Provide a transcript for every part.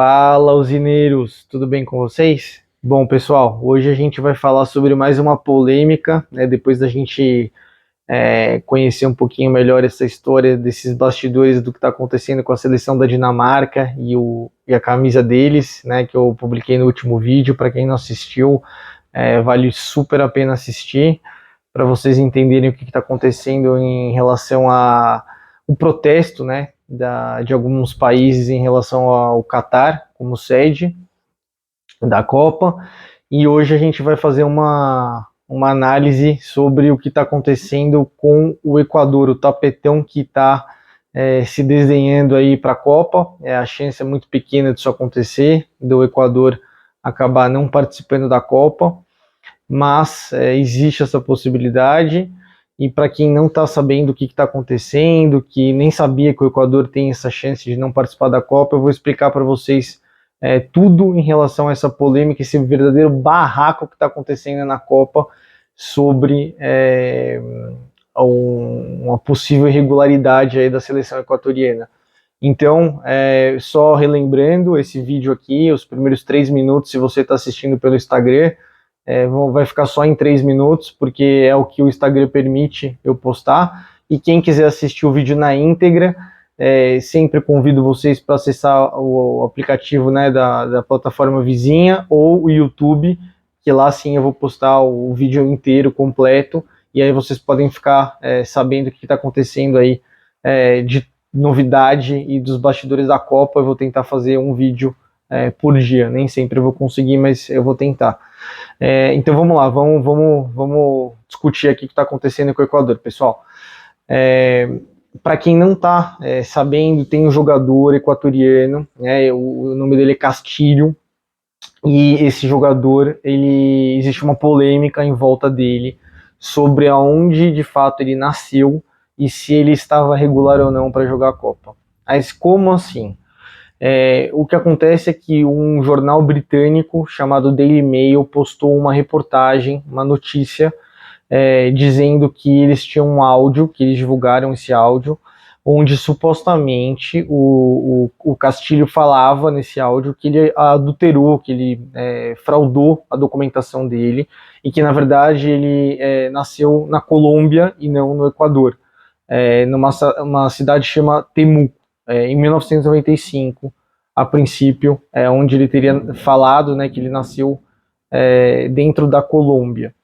Fala, usineiros, tudo bem com vocês? Bom, pessoal, hoje a gente vai falar sobre mais uma polêmica, né, depois da gente conhecer um pouquinho melhor essa história desses bastidores do que está acontecendo com a seleção da Dinamarca e a camisa deles, né, que eu publiquei no último vídeo. Para quem não assistiu, vale super a pena assistir, para vocês entenderem o que está acontecendo em relação a o protesto, né, de alguns países em relação ao Catar como sede da Copa. E hoje a gente vai fazer uma análise sobre o que está acontecendo com o Equador, o tapetão que está se desenhando aí para a Copa. A chance é muito pequena disso acontecer, do Equador acabar não participando da Copa, mas existe essa possibilidade. E para quem não está sabendo o que está acontecendo, que nem sabia que o Equador tem essa chance de não participar da Copa, eu vou explicar para vocês tudo em relação a essa polêmica, esse verdadeiro barraco que está acontecendo na Copa sobre uma possível irregularidade aí da seleção equatoriana. Então, só relembrando esse vídeo aqui, os primeiros 3 minutos, se você está assistindo pelo Instagram, vai ficar só em 3 minutos, porque é o que o Instagram permite eu postar. E quem quiser assistir o vídeo na íntegra, sempre convido vocês para acessar o aplicativo, né, da plataforma vizinha ou o YouTube, que lá sim eu vou postar o vídeo inteiro, completo, e aí vocês podem ficar sabendo o que está acontecendo aí de novidade e dos bastidores da Copa. Eu vou tentar fazer um vídeo por dia, nem sempre eu vou conseguir, mas eu vou tentar. Então vamos lá, vamos discutir aqui o que está acontecendo com o Equador, pessoal. Para quem não está sabendo, tem um jogador equatoriano, né, o nome dele é Castilho, e esse jogador, existe uma polêmica em volta dele sobre aonde de fato ele nasceu e se ele estava regular ou não para jogar a Copa. Mas como assim? O que acontece é que um jornal britânico chamado Daily Mail postou uma reportagem, uma notícia, dizendo que eles tinham um áudio, que eles divulgaram esse áudio, onde supostamente o Castilho falava nesse áudio que ele adulterou, que ele fraudou a documentação dele, e que na verdade ele nasceu na Colômbia e não no Equador, numa cidade chamada Temuco, em 1995, a princípio, onde ele teria falado, né, que ele nasceu dentro da Colômbia.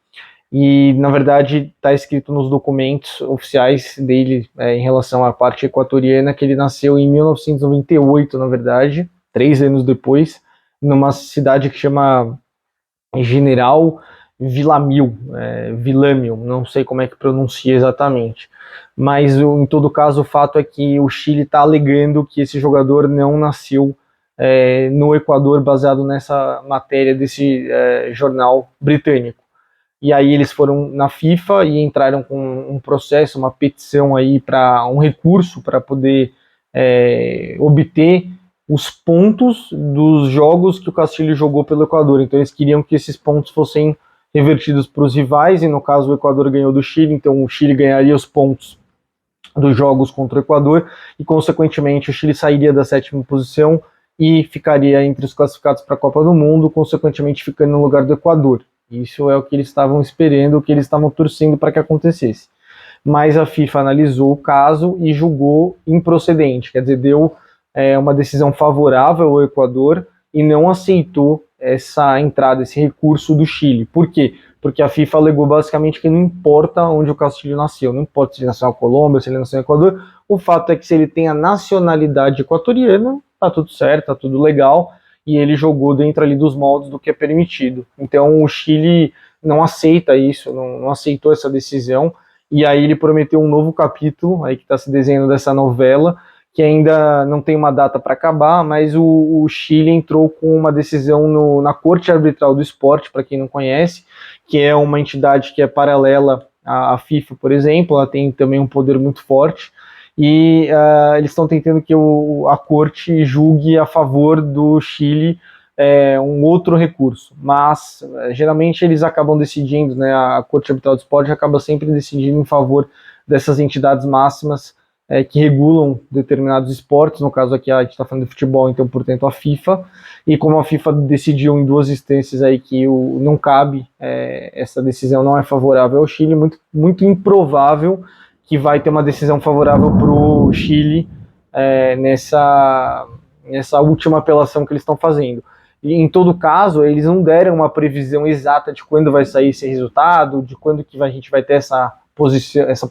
E, na verdade, está escrito nos documentos oficiais dele em relação à parte equatoriana que ele nasceu em 1998, na verdade, 3 anos depois, numa cidade que chama General Villamil, não sei como é que pronuncia exatamente. Mas, em todo caso, o fato é que o Chile está alegando que esse jogador não nasceu no Equador, baseado nessa matéria desse jornal britânico. E aí eles foram na FIFA e entraram com um processo, uma petição aí para um recurso para poder obter os pontos dos jogos que o Castilho jogou pelo Equador. Então eles queriam que esses pontos fossem revertidos para os rivais, e no caso o Equador ganhou do Chile, então o Chile ganharia os pontos dos jogos contra o Equador e, consequentemente, o Chile sairia da 7ª posição e ficaria entre os classificados para a Copa do Mundo, consequentemente ficando no lugar do Equador. Isso é o que eles estavam esperando, o que eles estavam torcendo para que acontecesse. Mas a FIFA analisou o caso e julgou improcedente, quer dizer, deu uma decisão favorável ao Equador e não aceitou essa entrada, esse recurso do Chile. Por quê? Porque a FIFA alegou basicamente que não importa onde o Castilho nasceu, não importa se ele nasceu na Colômbia, se ele nasceu no Equador, o fato é que se ele tem a nacionalidade equatoriana, tá tudo certo, tá tudo legal, e ele jogou dentro ali dos moldes do que é permitido. Então o Chile não aceita isso, não aceitou essa decisão, e aí ele prometeu um novo capítulo, aí que está se desenhando dessa novela, que ainda não tem uma data para acabar, mas o Chile entrou com uma decisão na Corte Arbitral do Esporte, para quem não conhece, que é uma entidade que é paralela à FIFA, por exemplo. Ela tem também um poder muito forte, e eles estão tentando que a Corte julgue a favor do Chile um outro recurso, mas geralmente eles acabam decidindo, né, a Corte Arbitral do Esporte acaba sempre decidindo em favor dessas entidades máximas que regulam determinados esportes, no caso aqui a gente está falando de futebol, então, portanto, a FIFA, e como a FIFA decidiu em 2 instâncias aí que não cabe, essa decisão não é favorável ao Chile, muito improvável que vai ter uma decisão favorável para o Chile nessa última apelação que eles estão fazendo. E, em todo caso, eles não deram uma previsão exata de quando vai sair esse resultado, de quando que a gente vai ter essa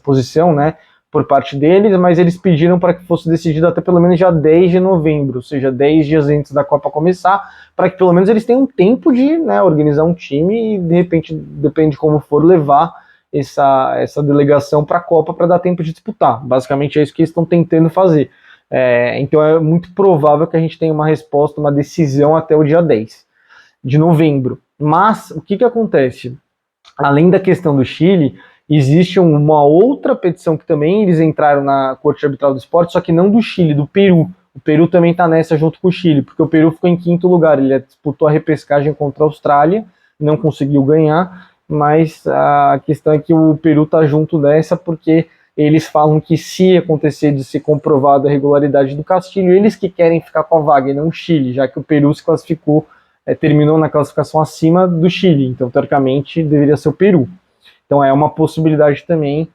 posição, né, por parte deles, mas eles pediram para que fosse decidido até pelo menos dia 10 de novembro, ou seja, 10 dias antes da Copa começar, para que pelo menos eles tenham tempo de, né, organizar um time e, de repente, depende de como for, levar essa delegação para a Copa para dar tempo de disputar. Basicamente é isso que eles estão tentando fazer. Então é muito provável que a gente tenha uma resposta, uma decisão até o dia 10 de novembro. Mas o que acontece? Além da questão do Chile, existe uma outra petição que também eles entraram na Corte Arbitral do Esporte, só que não do Chile, do Peru. O Peru também está nessa junto com o Chile, porque o Peru ficou em 5º lugar. Ele disputou a repescagem contra a Austrália, não conseguiu ganhar, mas a questão é que o Peru está junto dessa porque eles falam que se acontecer de ser comprovada a regularidade do Castilho, eles que querem ficar com a vaga e não o Chile, já que o Peru se classificou, terminou na classificação acima do Chile, então teoricamente deveria ser o Peru. Então é uma possibilidade também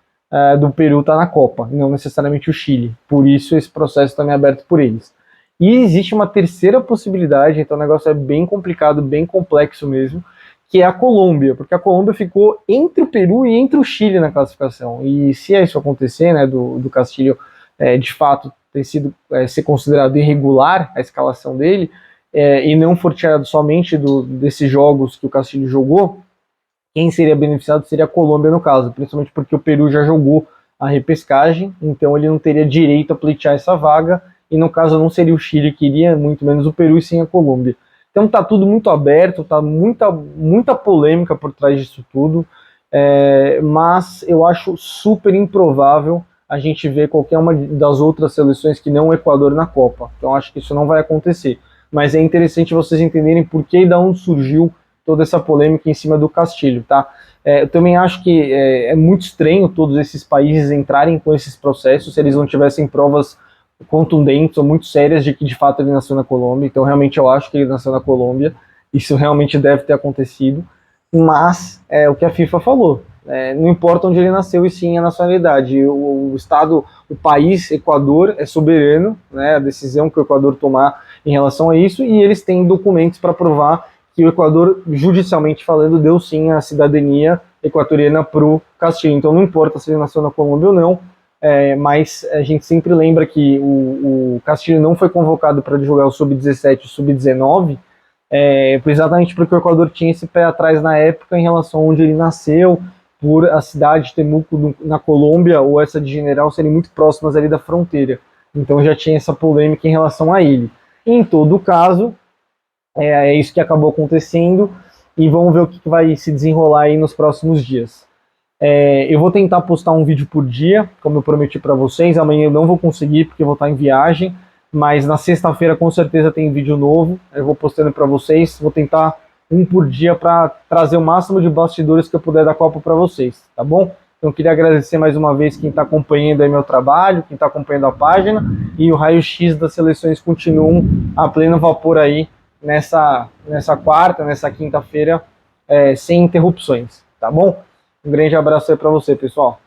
do Peru estar na Copa, não necessariamente o Chile. Por isso esse processo também é aberto por eles. E existe uma terceira possibilidade, então o negócio é bem complicado, bem complexo mesmo, que é a Colômbia, porque a Colômbia ficou entre o Peru e entre o Chile na classificação. E se isso acontecer, né, do Castilho de fato ser considerado irregular a escalação dele, e não for tirado somente desses jogos que o Castilho jogou, quem seria beneficiado seria a Colômbia no caso, principalmente porque o Peru já jogou a repescagem, então ele não teria direito a pleitear essa vaga, e no caso não seria o Chile que iria, muito menos o Peru, e sim a Colômbia. Então tá tudo muito aberto, tá muita polêmica por trás disso tudo, mas eu acho super improvável a gente ver qualquer uma das outras seleções que não o Equador na Copa. Então acho que isso não vai acontecer. Mas é interessante vocês entenderem por que e de onde surgiu toda essa polêmica em cima do Castilho, tá? Eu também acho que é muito estranho todos esses países entrarem com esses processos se eles não tivessem provas contundentes ou muito sérias de que de fato ele nasceu na Colômbia. Então realmente eu acho que ele nasceu na Colômbia, isso realmente deve ter acontecido, mas o que a FIFA falou, não importa onde ele nasceu e sim a nacionalidade. O Estado, o país Equador é soberano, né, a decisão que o Equador tomar em relação a isso, e eles têm documentos para provar que o Equador, judicialmente falando, deu sim a cidadania equatoriana para o Castilho. Então não importa se ele nasceu na Colômbia ou não, mas a gente sempre lembra que o Castilho não foi convocado para jogar o Sub-17 e o Sub-19, exatamente porque o Equador tinha esse pé atrás na época em relação a onde ele nasceu, por a cidade de Temuco na Colômbia ou essa de General serem muito próximas ali da fronteira. Então já tinha essa polêmica em relação a ele. Em todo caso, é isso que acabou acontecendo e vamos ver o que vai se desenrolar aí nos próximos dias. Eu vou tentar postar um vídeo por dia, como eu prometi para vocês. Amanhã eu não vou conseguir porque eu vou estar em viagem, mas na sexta-feira com certeza tem vídeo novo. Eu vou postando para vocês. Vou tentar um por dia para trazer o máximo de bastidores que eu puder da Copa para vocês, tá bom? Então eu queria agradecer mais uma vez quem está acompanhando aí meu trabalho, quem está acompanhando a página, e o raio-x das seleções continuam a pleno vapor aí nessa quarta, nessa quinta-feira, sem interrupções, tá bom? Um grande abraço aí para você, pessoal.